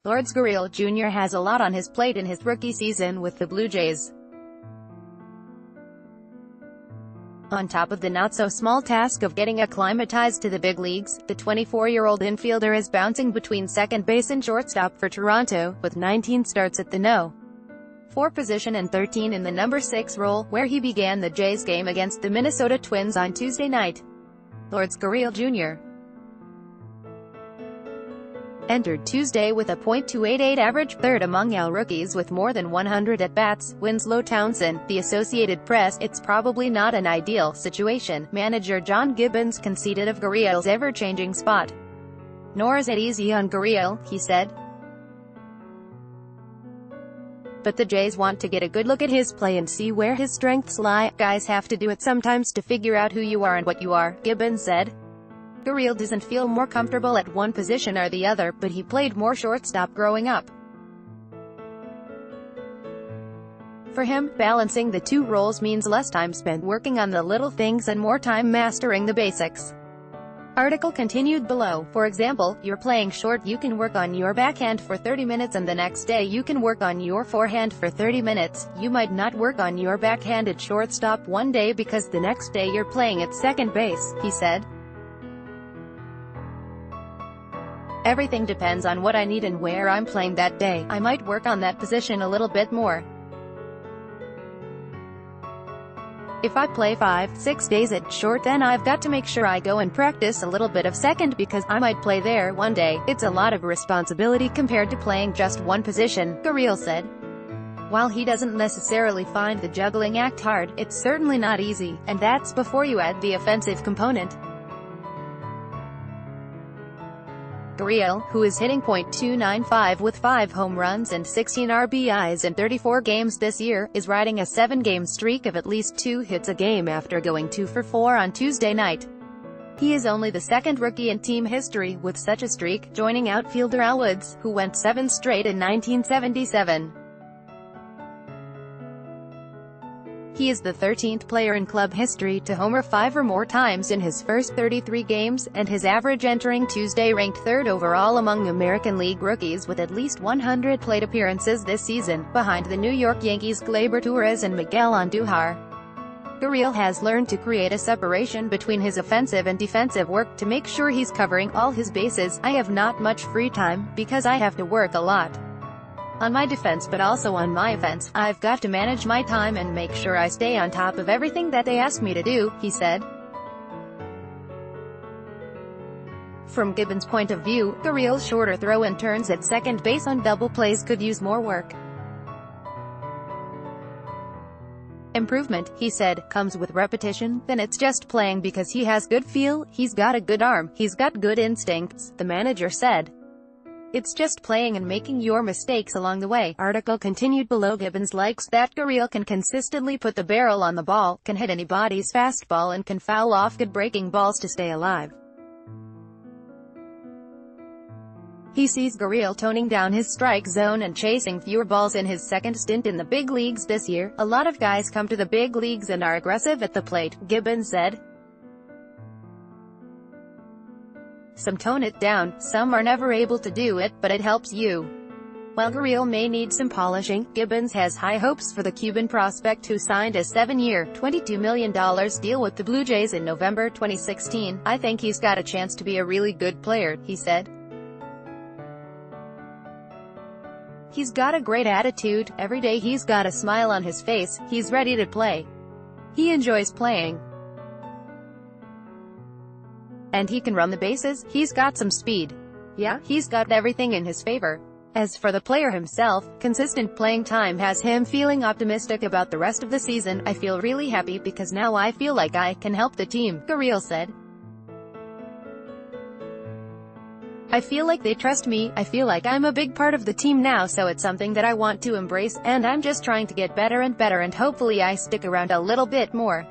Lourdes Gurriel Jr. has a lot on his plate in his rookie season with the Blue Jays. On top of the not-so-small task of getting acclimatized to the big leagues, the 24-year-old infielder is bouncing between second base and shortstop for Toronto, with 19 starts at the No. 4 position and 13 in the number 6 role, where he began the Jays game against the Minnesota Twins on Tuesday night. Lourdes Gurriel Jr. entered Tuesday with a .288 average, third among all rookies with more than 100 at-bats. Winslow Townsend, The Associated Press. It's probably not an ideal situation, manager John Gibbons conceded of Gurriel's ever-changing spot. Nor is it easy on Gurriel, he said. But the Jays want to get a good look at his play and see where his strengths lie. Guys have to do it sometimes to figure out who you are and what you are, Gibbons said. Gurriel doesn't feel more comfortable at one position or the other, but he played more shortstop growing up. For him, balancing the two roles means less time spent working on the little things and more time mastering the basics. Article continued below. For example, you're playing short, you can work on your backhand for 30 minutes and the next day you can work on your forehand for 30 minutes. You might not work on your backhand at shortstop one day because the next day you're playing at second base, he said. Everything depends on what I need and where I'm playing that day. I might work on that position a little bit more. If I play 5-6 days at short, then I've got to make sure I go and practice a little bit of second because I might play there one day. It's a lot of responsibility compared to playing just one position, Gurriel said. While he doesn't necessarily find the juggling act hard, it's certainly not easy, and that's before you add the offensive component. Gurriel, who is hitting .295 with 5 home runs and 16 RBIs in 34 games this year, is riding a 7-game streak of at least 2 hits a game after going 2 for 4 on Tuesday night. He is only the second rookie in team history with such a streak, joining outfielder Al Woods, who went 7 straight in 1977. He is the 13th player in club history to homer 5 or more times in his first 33 games, and his average entering Tuesday ranked 3rd overall among American League rookies with at least 100 plate appearances this season, behind the New York Yankees' Gleyber Torres and Miguel Andujar. Gurriel has learned to create a separation between his offensive and defensive work to make sure he's covering all his bases. I have not much free time, because I have to work a lot on my defense but also on my offense. I've got to manage my time and make sure I stay on top of everything that they ask me to do, he said. From Gibbons' point of view, Gurriel's shorter throw-in turns at second base on double plays could use more work. Improvement, he said, comes with repetition, then it's just playing because he has good feel, he's got a good arm, he's got good instincts, the manager said. It's just playing and making your mistakes along the way. Article continued below. Gibbons likes that Gurriel can consistently put the barrel on the ball, can hit anybody's fastball and can foul off good breaking balls to stay alive. He sees Gurriel toning down his strike zone and chasing fewer balls in his second stint in the big leagues this year. A lot of guys come to the big leagues and are aggressive at the plate, Gibbons said. Some tone it down, some are never able to do it, but it helps you. While Gurriel may need some polishing, Gibbons has high hopes for the Cuban prospect who signed a 7-year, $22 million deal with the Blue Jays in November 2016. I think he's got a chance to be a really good player, he said. He's got a great attitude, every day he's got a smile on his face, he's ready to play. He enjoys playing. And he can run the bases, he's got some speed. Yeah, he's got everything in his favor. As for the player himself, consistent playing time has him feeling optimistic about the rest of the season. I feel really happy because now I feel like I can help the team, Gurriel said. I feel like they trust me, I feel like I'm a big part of the team now, so it's something that I want to embrace, and I'm just trying to get better and better and hopefully I stick around a little bit more.